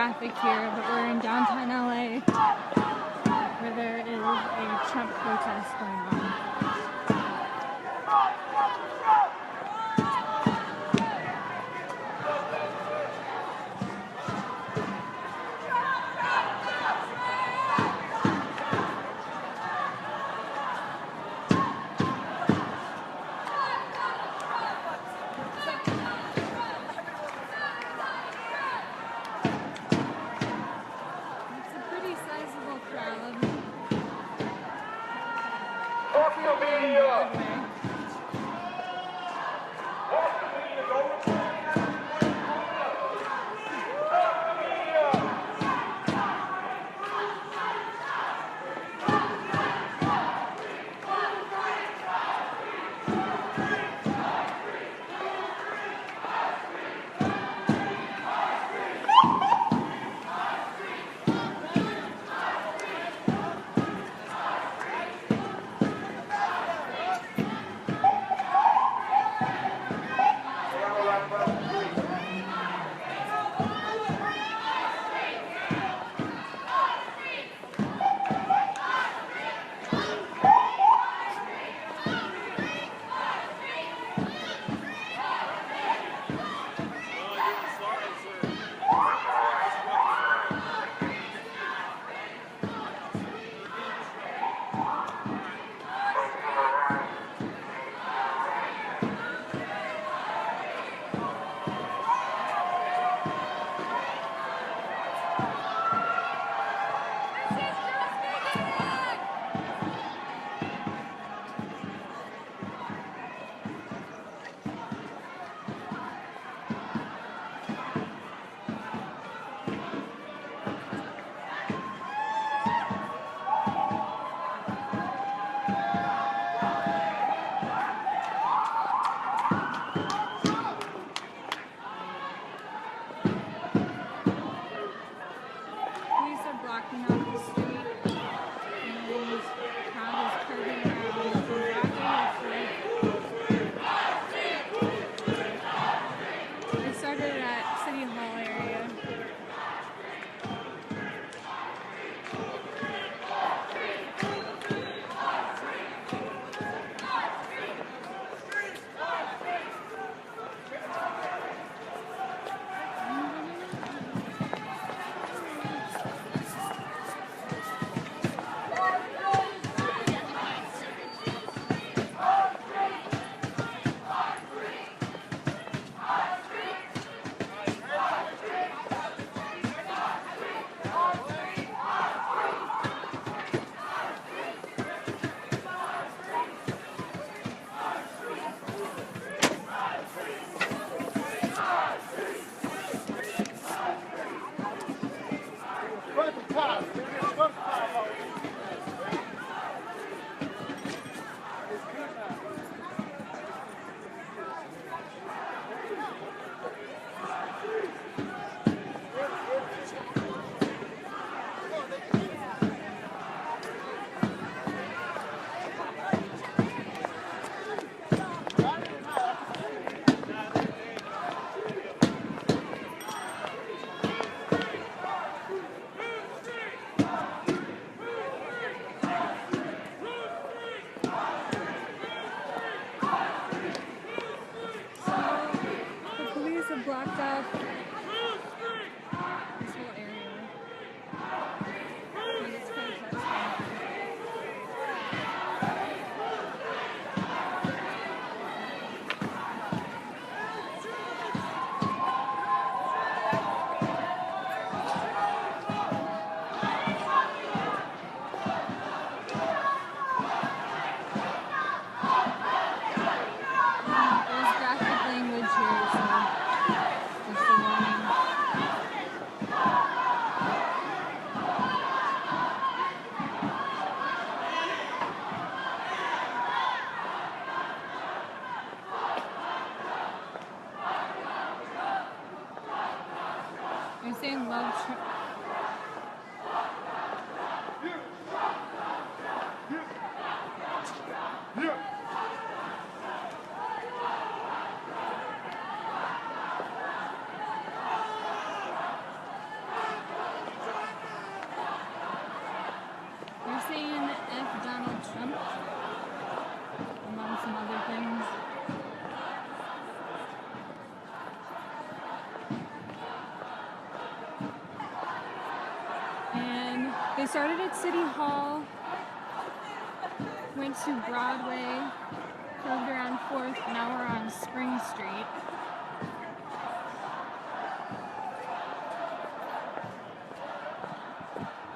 traffic here, but we're in downtown LA where there is a Trump protest going on. Blocked off this whole area. And it's protesting. There's graphic language here, so just a warning. You're saying love Trump. started at City Hall, went to Broadway, curved around 4th, now we're on Spring Street.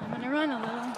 I'm gonna run a little.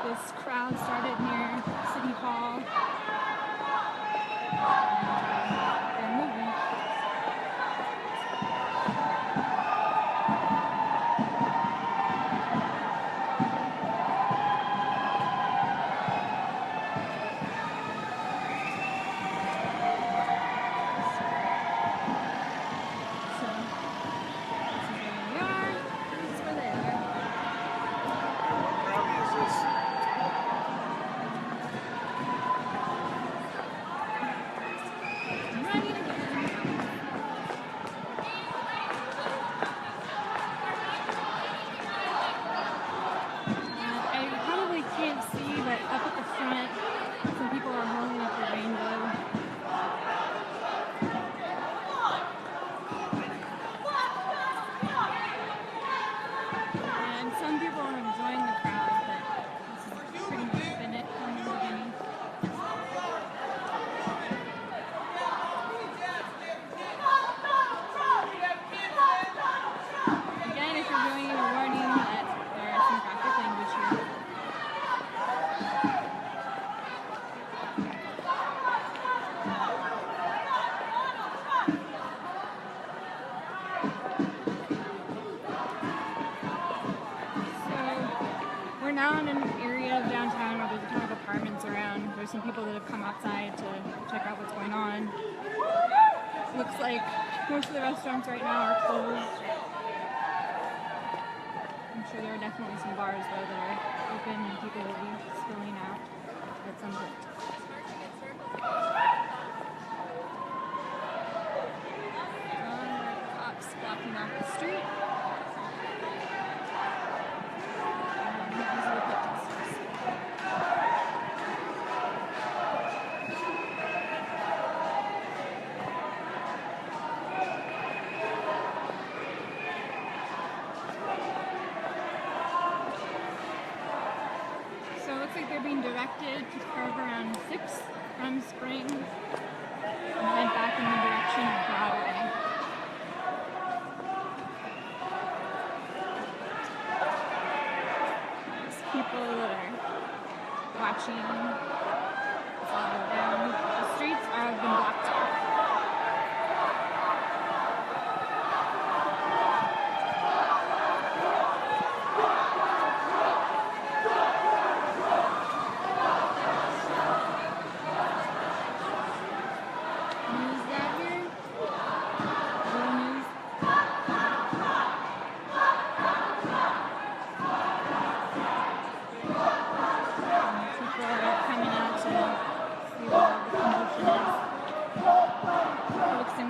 This crowd started near City Hall, and they're moving. So, this is where we are, this is where they are. What rally is this? We're now in an area of downtown where there's a ton of apartments around. There's some people that have come outside to check out what's going on. Looks like most of the restaurants right now are closed. I'm sure there are definitely some bars though that are open and people will be spilling out at some point. Cops blocking off the street. They're being directed to curve around 6th from Spring and head back in the direction of Broadway. There's people that are watching follow down. The streets have been blocked off.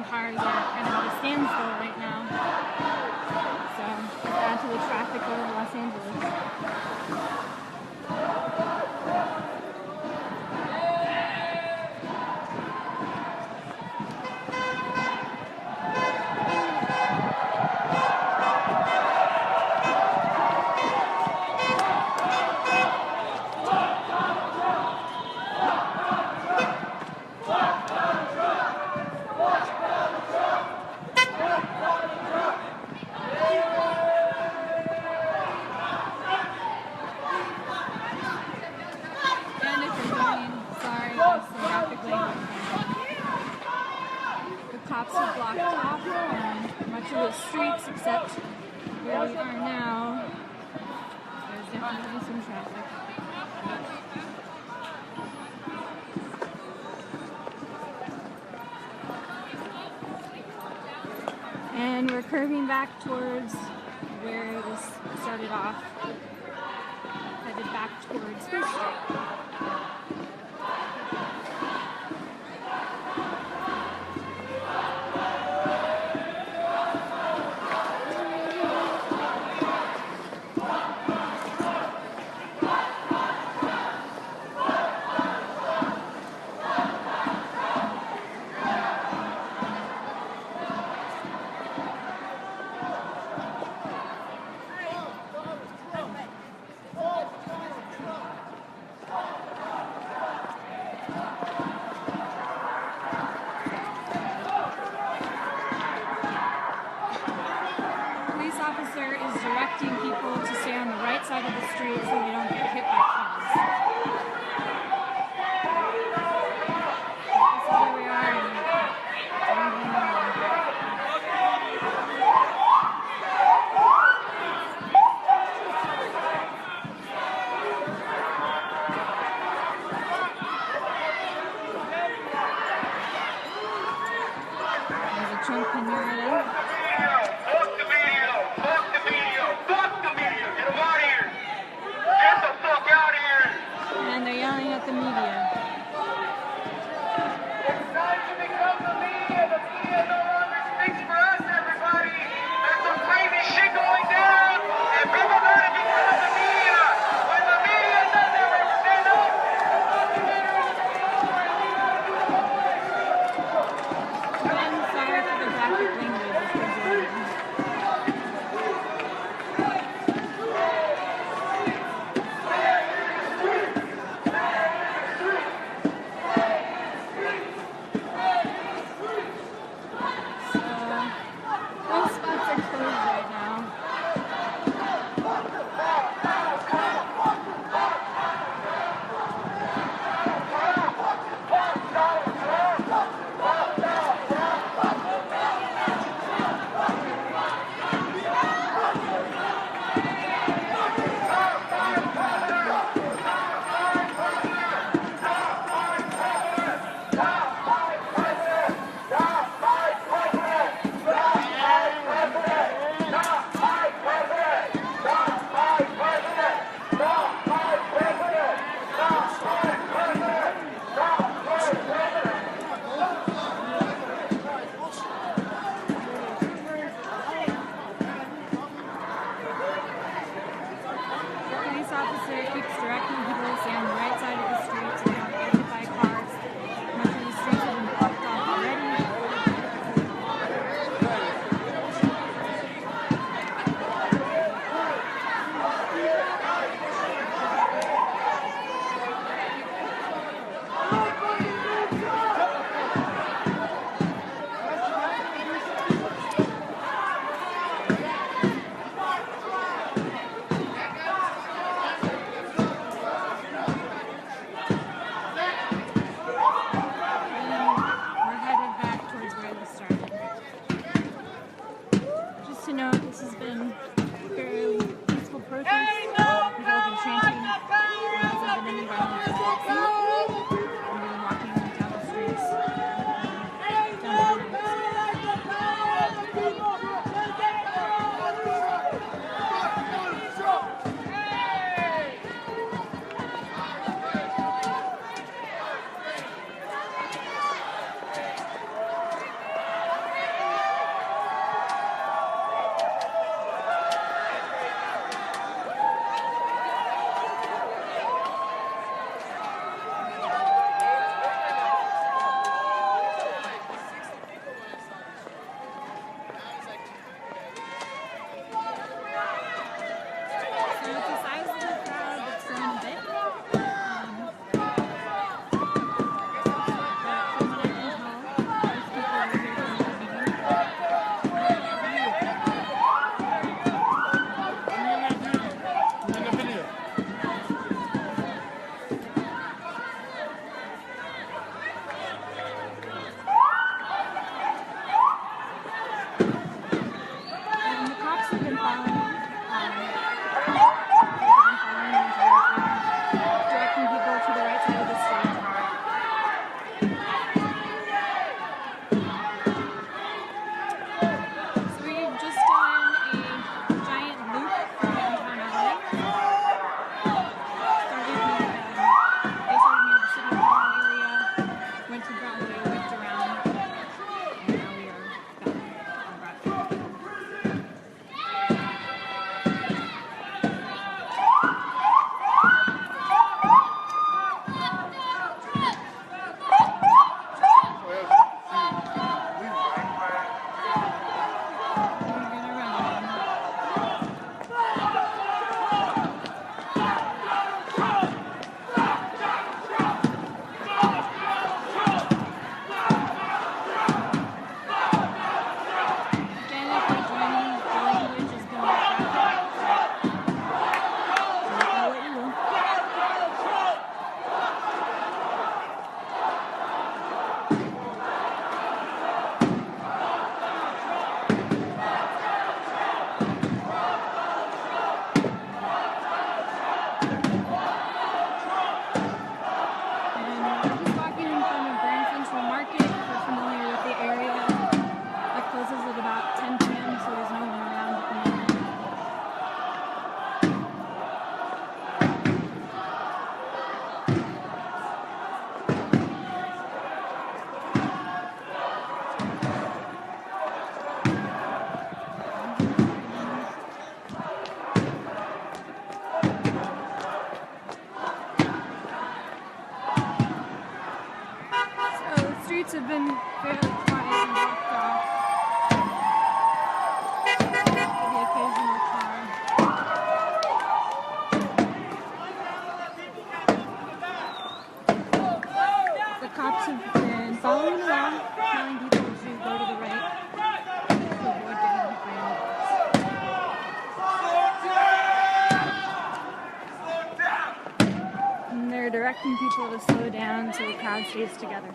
Cars are kind of at a standstill right now, so add to the traffic over Los Angeles. Cops have blocked off much of the streets except where we are now. There's definitely some traffic. we're curving back towards where this started off, headed back towards First Street. Officer is directing people to stay on the right side of the street so they don't get hit by cars. This is where we are. There's a Trump pinata. And they're yelling at the media. It's time to become the media. The media no longer speaks for us, everybody. There's some crazy shit going down, and people gotta become the media. When the media doesn't represent us, I'm sorry for the graphic language. Officer keeps directing people to stay on the right side of the street so they don't get hit by cars. Much of the streets have been blocked off already. To note, this has been a fairly peaceful protest. People have been chanting. There hasn't been any violence as I've seen. And we're walking down the streets. Down the streets. have been fairly quiet and blocked off. The occasional car. The cops have been following the law, telling people to go to the right to avoid getting hit by ambulance. And they're directing people to slow down so the crowd stays together.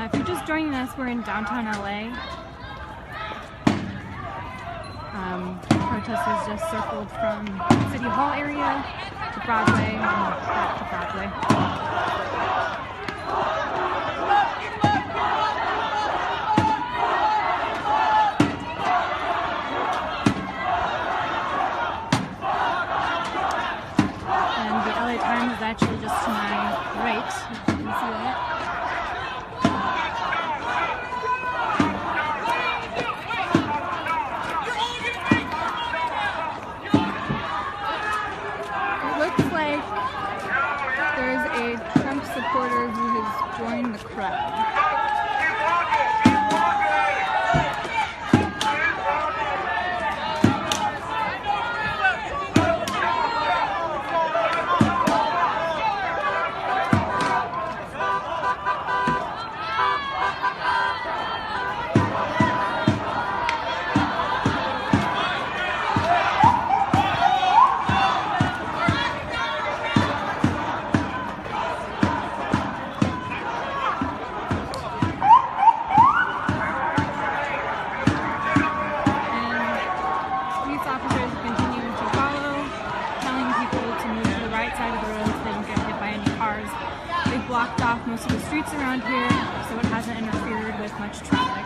If you're just joining us, we're in downtown LA. Protesters just circled from City Hall area to Broadway and back to Broadway. And the LA Times is actually just to my right, if you can see that. Supporter who has joined the crowd. Blocked off most of the streets around here, so it hasn't interfered with much traffic.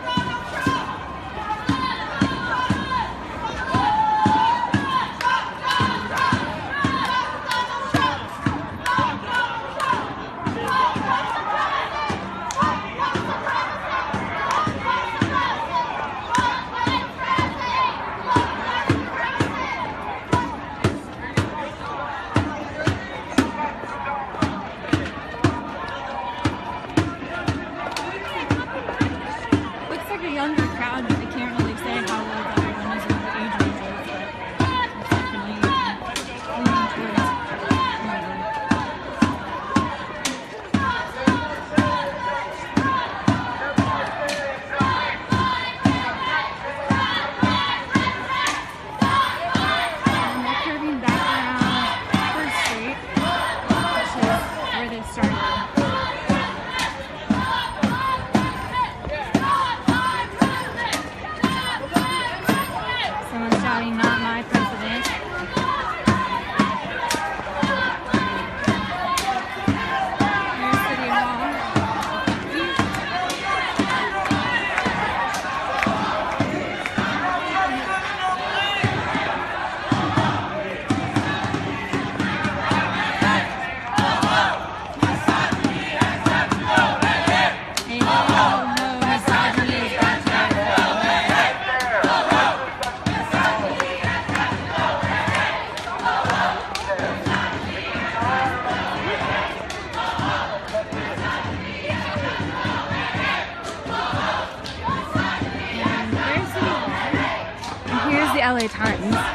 the LA Times. These are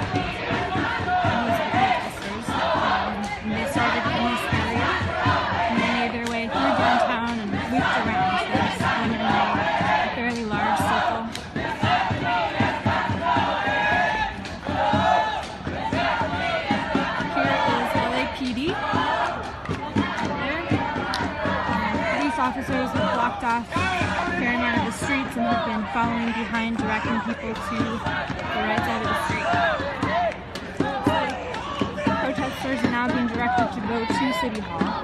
protesters. And they started in this area, and they made their way through downtown and looped around. So there's one in a fairly large circle. Here is LAPD. Right there. And police officers have blocked off a fair amount of the streets and have been following behind, directing people to the right side of the street. Protesters are now being directed to go to City Hall.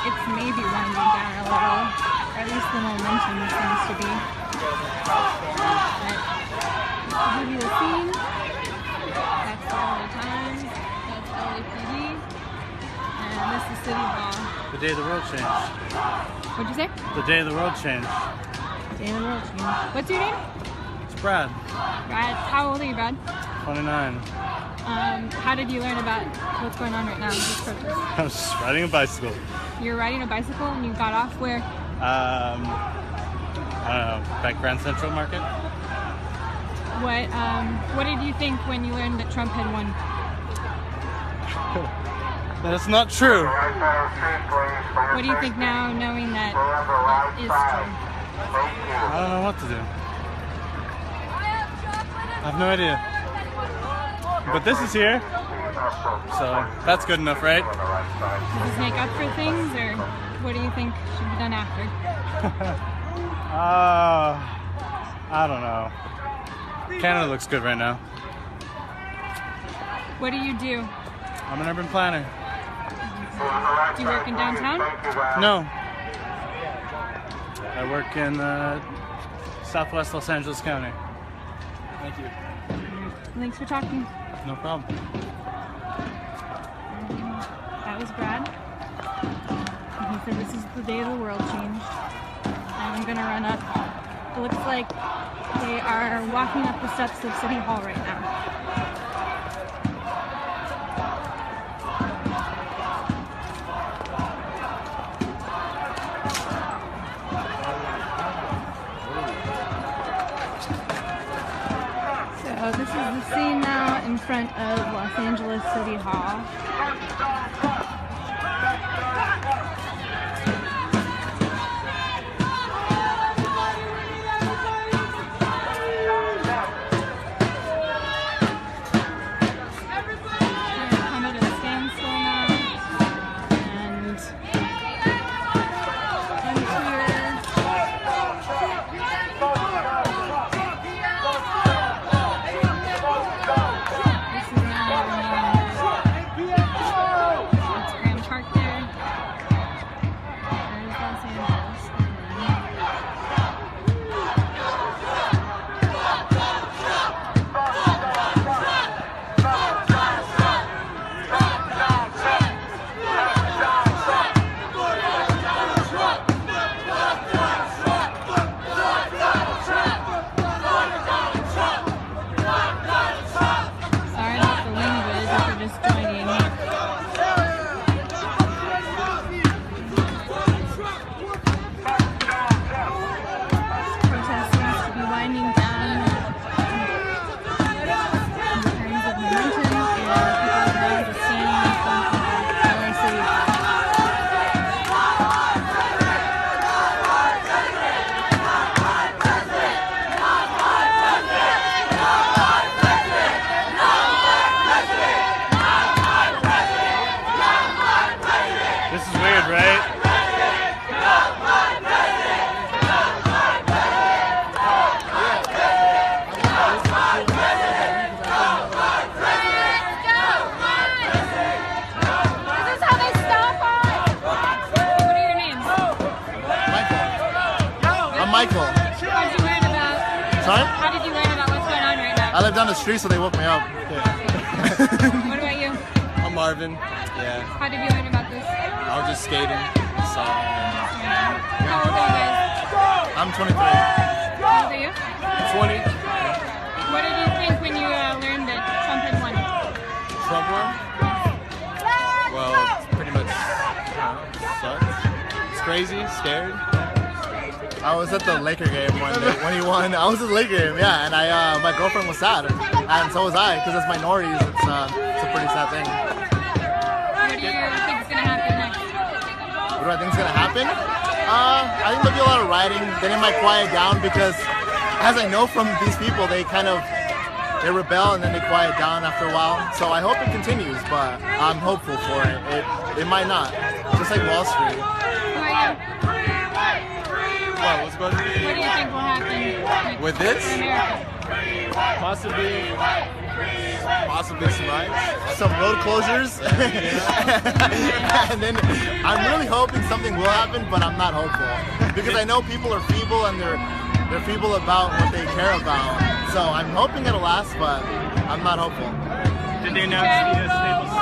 It's maybe winding down a little, or at least the momentum seems to be. But to give you the scene, that's the LA Times, that's LAPD, and this is City Hall. The day the world changed. What'd you say? The day the world changed. Day of the world changed. What's your name? It's Brad. Brad. How old are you, Brad? 29. How did you learn about what's going on right now with this protest? I was just riding a bicycle. You're riding a bicycle and you got off where? I don't know, back Grand Central Market. What did you think when you learned that Trump had won? That's not true. What do you think now, knowing that it is true? I don't know what to do. I have no idea. But this is here, so that's good enough, right? Does this make up for things, or what do you think should be done after? I don't know. Canada looks good right now. What do you do? I'm an urban planner. Do you work in downtown? No. I work in Southwest Los Angeles County. Thank you. Thanks for talking. No problem. That was Brad. And he said this is the day the world changed. And I'm gonna run up. It looks like they are walking up the steps of City Hall right now. So this is the scene now in front of Los Angeles City Hall. Come at a standstill now, and Michael. How did you learn about? Sorry? How did you learn about what's going on right now? I live down the street, so they woke me up. Yeah. What about you? I'm Marvin. Yeah, How did you learn about this? I was just skating. So How old are you guys? I'm 23. How old are you? 20. What did you think when you learned that Trump had won? Trump won? Well, it's pretty much sucks. It's crazy, scared. I was at the Laker game one day when he won. I was at the Laker game, yeah, and my girlfriend was sad, and so was I, because as minorities, it's a pretty sad thing. What do you think is going to happen next? What do I think is gonna happen? I think there'll be a lot of rioting. Then it might quiet down because, as I know from these people, they rebel and then they quiet down after a while. So I hope it continues, but I'm hopeful for it. It might not, just like Wall Street. Who are you? What's going on? What do you think will happen With this? for America? Possibly some riots, some road closures, and then I'm really hoping something will happen, but I'm not hopeful because I know people are feeble and they're feeble about what they care about. So I'm hoping it'll last, but I'm not hopeful. Did they announce the staples?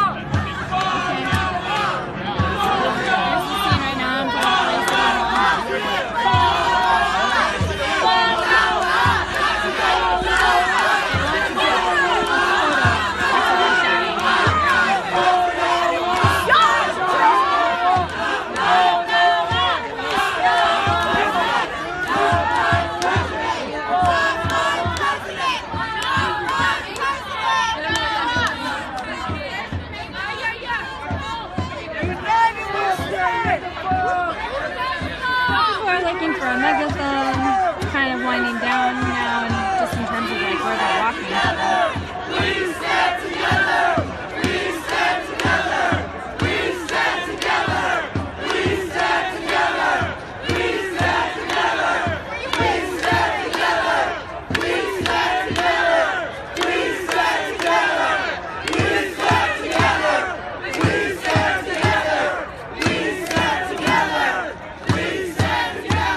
For a megaphone, kind of winding down now, and just in terms of like where they're walking. We stand together. We stand together. We stand together. We stand together. We stand together. We stand together. We stand together. We stand together. We stand together. We stand together. We stand together. We stand together.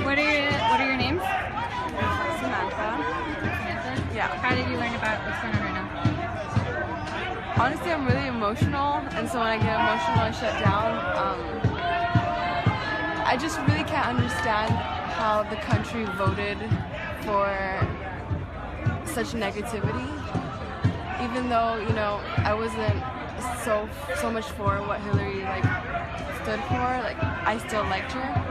What are your names? Samantha. Yeah. How did you learn about what's going on right now? Honestly, I'm really emotional, and so when I get emotional, I shut down. I just really can't understand how the country voted for such negativity. Even though, you know, I wasn't so much for what Hillary stood for, I still liked her.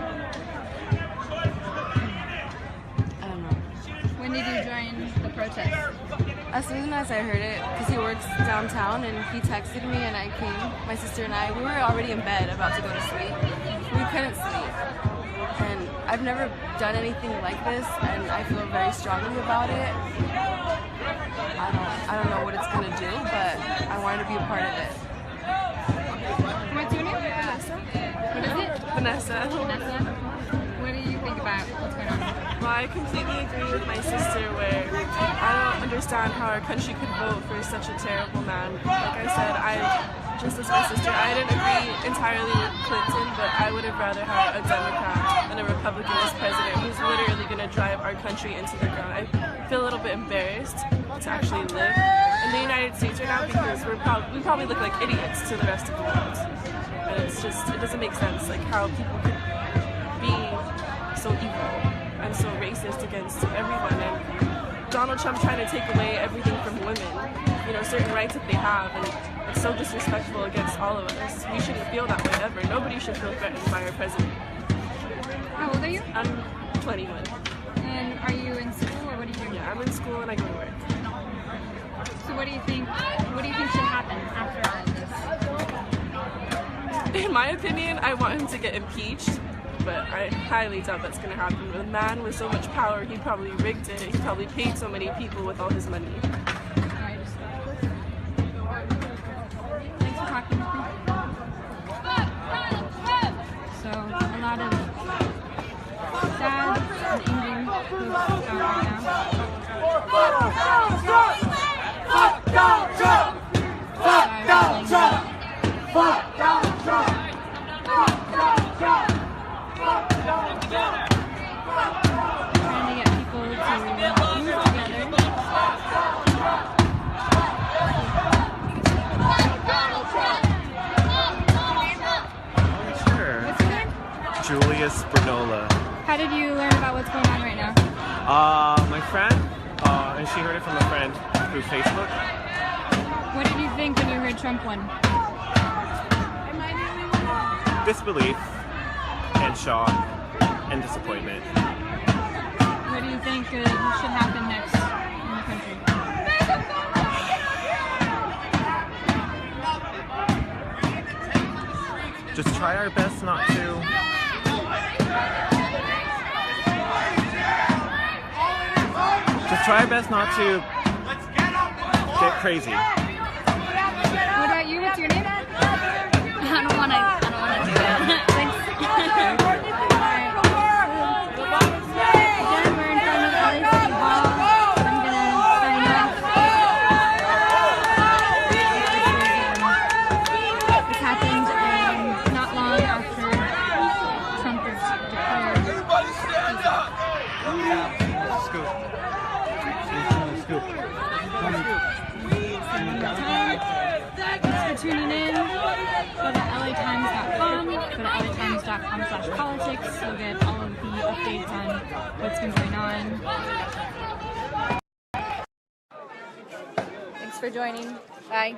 When did you join the protest? As soon as I heard it, because he works downtown, and he texted me and I came, my sister and I, we were already in bed about to go to sleep. We couldn't sleep. And I've never done anything like this, and I feel very strongly about it. I don't know what it's going to do, but I wanted to be a part of it. What's your name? Vanessa. What is it? Vanessa. Vanessa. What do you think about what's going on? Well, I completely agree with my sister where I don't understand how our country could vote for such a terrible man. Like I said, just as my sister, I didn't agree entirely with Clinton, but I would have rather had a Democrat than a Republican as president who's literally going to drive our country into the ground. I feel a little bit embarrassed to actually live in the United States right now because we probably look like idiots to the rest of the world. And it's just, it doesn't make sense, like how people could be so evil and so racist against everyone, and Donald Trump trying to take away everything from women, you know, certain rights that they have, and it's so disrespectful against all of us. We shouldn't feel that way ever. Nobody should feel threatened by our president. How old are you? I'm 21. And are you in school or what are you doing? Yeah, I'm in school and I go to work. So what do you think should happen after all of this? In my opinion, I want him to get impeached but I highly doubt that's going to happen. With a man with so much power, he probably rigged it. He probably paid so many people with all his money. Thanks for talking with me. So, a lot of sad and angry posts out right now. Trying to get people to move together. Sure. What's your name? Julius Brinola. How did you learn about what's going on right now? My friend, and she heard it from a friend through Facebook. What did you think when you heard Trump won? Disbelief and shock and disappointment. What do you think should happen next in the country? Just try our best not to. Just try our best not to get crazy. What about you? What's your name? I don't want to do that. Thanks. Again, we're in front of LA City Hall. I'm gonna sign off. This happened not long after Trump was Thanks for tuning in. Go to LATimes.com. Go to LATimes.com/politics. You'll get all of the updates on what's been going on. Thanks for joining. Bye.